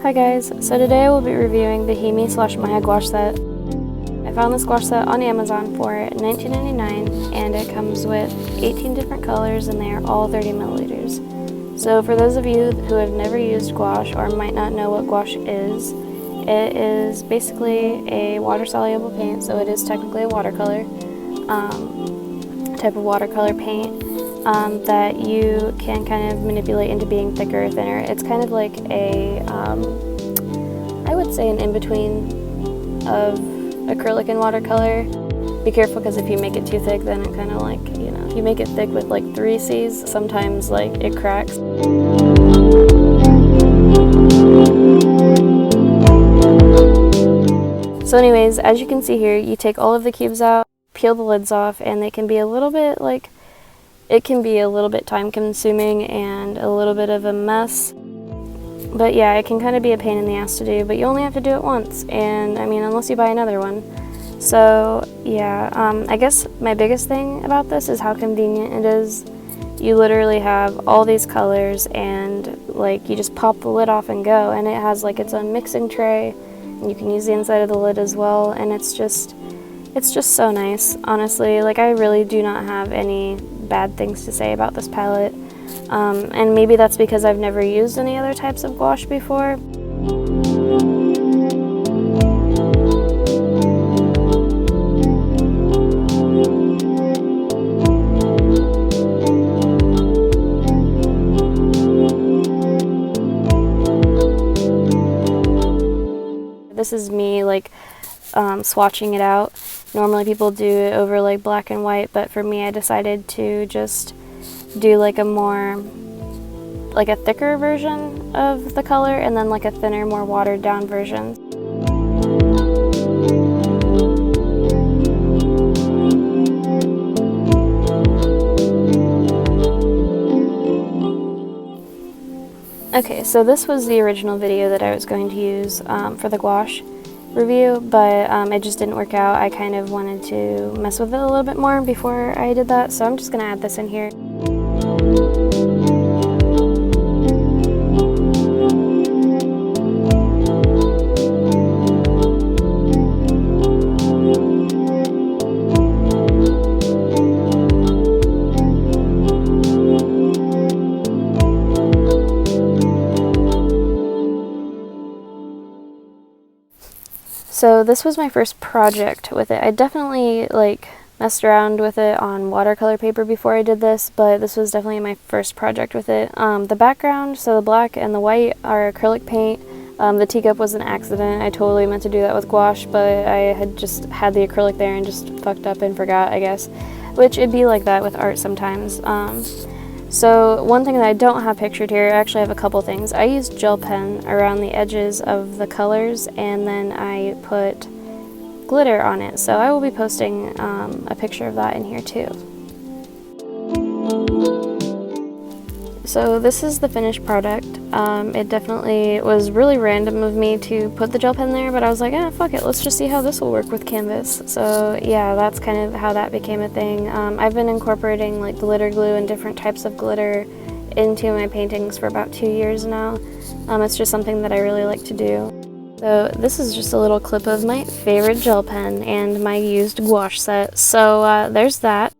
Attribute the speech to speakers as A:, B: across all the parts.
A: Hi guys, so today I will be reviewing the Himi / Miya gouache set. I found this gouache set on Amazon for $19.99 and it comes with 18 different colors and they are all 30 milliliters. So for those of you who have never used gouache or might not know what gouache is, it is basically a water-soluble paint, so it is technically a watercolor type of watercolor paint that you can kind of manipulate into being thicker or thinner. It's kind of like a, I would say an in-between of acrylic and watercolor. Be careful because if you make it too thick, then it kind of like, you know, if you make it thick with like 3 C's, sometimes like it cracks. So anyways, as you can see here, you take all of the cubes out, peel the lids off, and they can be a little bit like, it can be a little bit time consuming and a little bit of a mess. But yeah, it can kind of be a pain in the ass to do, but you only have to do it once, and I mean, unless you buy another one. So yeah, I guess my biggest thing about this is how convenient it is. You literally have all these colors and like you just pop the lid off and go, and it has like its own mixing tray, and you can use the inside of the lid as well, and it's just so nice, honestly. Like, I really do not have any bad things to say about this palette. And maybe that's because I've never used any other types of gouache before. This is me like swatching it out. Normally people do it over like black and white, but for me I decided to just do like a more, like a thicker version of the color and then like a thinner, more watered down version. Okay, so this was the original video that I was going to use for the gouache review, but it just didn't work out. I kind of wanted to mess with it a little bit more before I did that, so I'm just going to add this in here. So this was my first project with it. I definitely like messed around with it on watercolor paper before I did this, but this was definitely my first project with it. The background, so the black and the white, are acrylic paint. The teacup was an accident. I totally meant to do that with gouache, but I had just had the acrylic there and just fucked up and forgot, I guess. Which it'd be like that with art sometimes. So one thing that I don't have pictured here, I actually have a couple things. I used gel pen around the edges of the colors and then I put glitter on it. So I will be posting a picture of that in here too. So this is the finished product. It definitely was really random of me to put the gel pen there, but I was like, fuck it, let's just see how this will work with canvas. So yeah, that's kind of how that became a thing. I've been incorporating like glitter glue and different types of glitter into my paintings for about 2 years now. It's just something that I really like to do. So this is just a little clip of my favorite gel pen and my used gouache set. So there's that.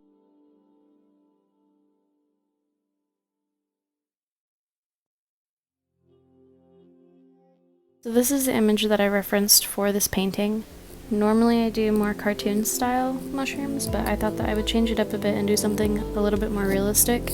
A: So this is the image that I referenced for this painting. Normally I do more cartoon style mushrooms, but I thought that I would change it up a bit and do something a little bit more realistic.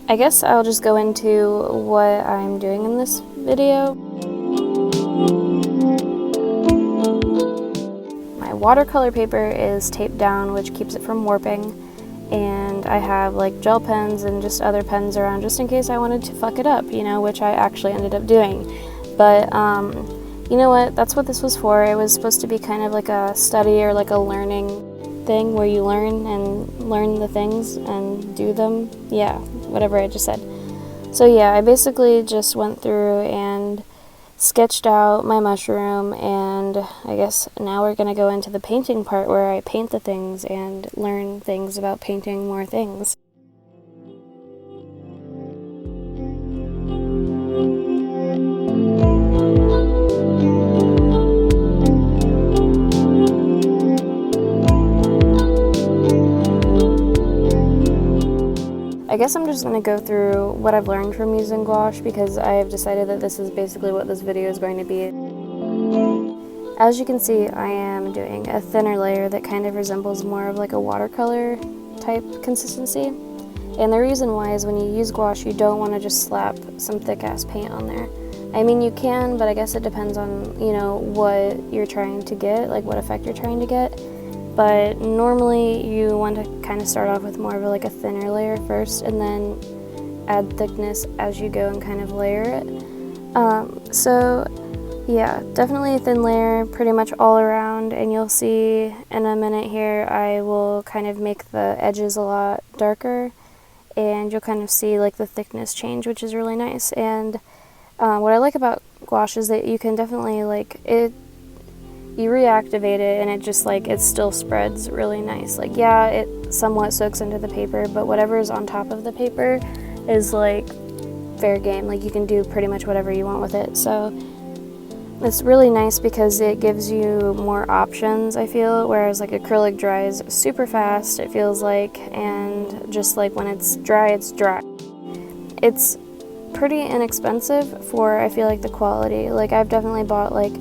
A: I guess I'll just go into what I'm doing in this video. Watercolor paper is taped down, which keeps it from warping, and I have like gel pens and just other pens around just in case I wanted to fuck it up, you know, which I actually ended up doing. But you know what, that's what this was for. It was supposed to be kind of like a study or like a learning thing where you learn the things and do them. Yeah, whatever I just said. So yeah, I basically just went through and sketched out my mushroom and and I guess now we're going to go into the painting part where I paint the things and learn things about painting more things. I guess I'm just going to go through what I've learned from using gouache because I have decided that this is basically what this video is going to be. As you can see, I am doing a thinner layer that kind of resembles more of like a watercolor type consistency. And the reason why is when you use gouache, you don't want to just slap some thick ass paint on there. I mean, you can, but I guess it depends on, you know, what you're trying to get, like what effect you're trying to get. But normally you want to kind of start off with more of like a thinner layer first and then add thickness as you go and kind of layer it. So yeah, definitely a thin layer pretty much all around, and you'll see in a minute here I will kind of make the edges a lot darker and you'll kind of see like the thickness change, which is really nice. And what I like about gouache is that you can definitely like it. You reactivate it and it just like, it still spreads really nice. Like, yeah, it somewhat soaks into the paper, but whatever is on top of the paper is like fair game. Like, you can do pretty much whatever you want with it. So it's really nice because it gives you more options, I feel, whereas like acrylic dries super fast, it feels like, and just like when it's dry, it's dry. It's pretty inexpensive for, I feel like, the quality. Like, I've definitely bought like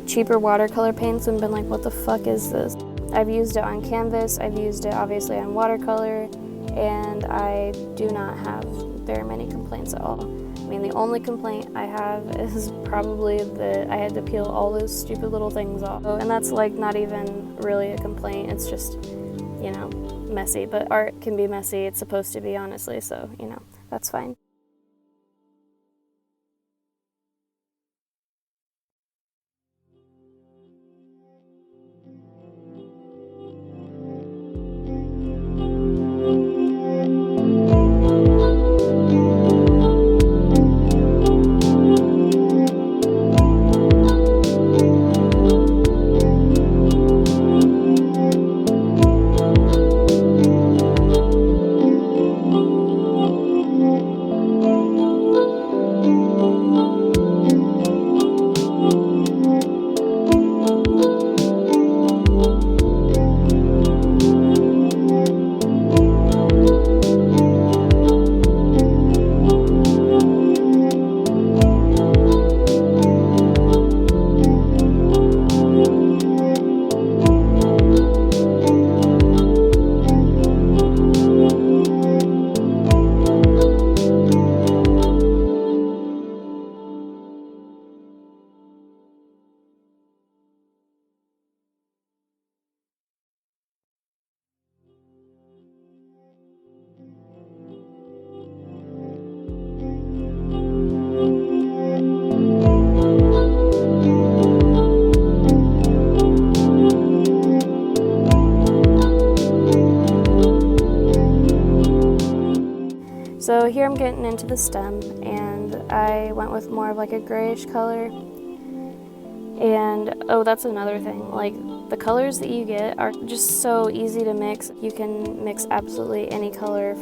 A: cheaper watercolor paints and been like, what the fuck is this? I've used it on canvas, I've used it obviously on watercolor, and I do not have very many complaints at all. I mean, the only complaint I have is probably that I had to peel all those stupid little things off. And that's like not even really a complaint, it's just, you know, messy. But art can be messy, it's supposed to be, honestly, so, you know, that's fine. So here I'm getting into the stem, and I went with more of like a grayish color. And oh, that's another thing, like the colors that you get are just so easy to mix. You can mix absolutely any color.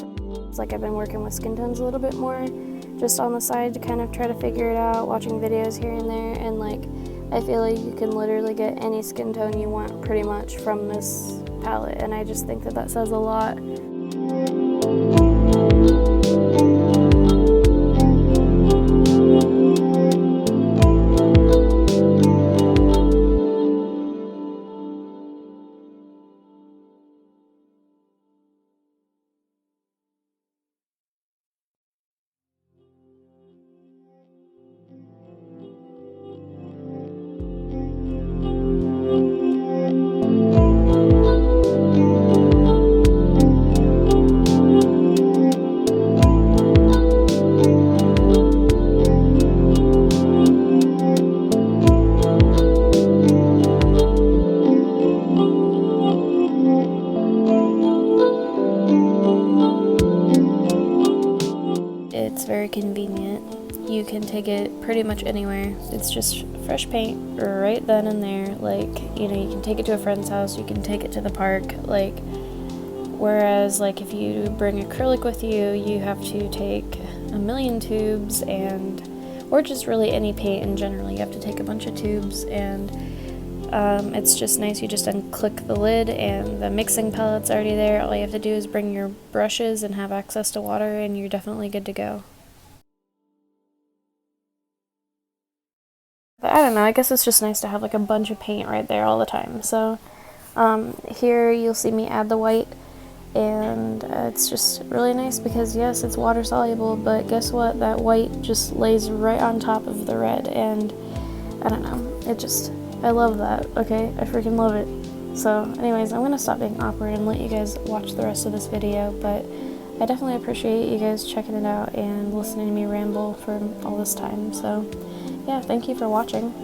A: It's like I've been working with skin tones a little bit more just on the side to kind of try to figure it out, watching videos here and there, and like I feel like you can literally get any skin tone you want pretty much from this palette, and I just think that that says a lot. It's very convenient. you can take it pretty much anywhere. It's just fresh paint right then and there. Like, you know, you can take it to a friend's house, you can take it to the park, like, whereas, like, if you bring acrylic with you, you have to take a million tubes, or just really any paint in general, you have to take a bunch of tubes, and it's just nice. You just unclick the lid and the mixing pellet's already there. All you have to do is bring your brushes and have access to water, and you're definitely good to go. But I don't know, I guess it's just nice to have like a bunch of paint right there all the time. So here you'll see me add the white, and it's just really nice because yes, it's water soluble, but guess what, that white just lays right on top of the red, and I don't know, I love that, okay? I freaking love it. So anyways, I'm gonna stop being awkward and let you guys watch the rest of this video, but I definitely appreciate you guys checking it out and listening to me ramble for all this time. So yeah, thank you for watching.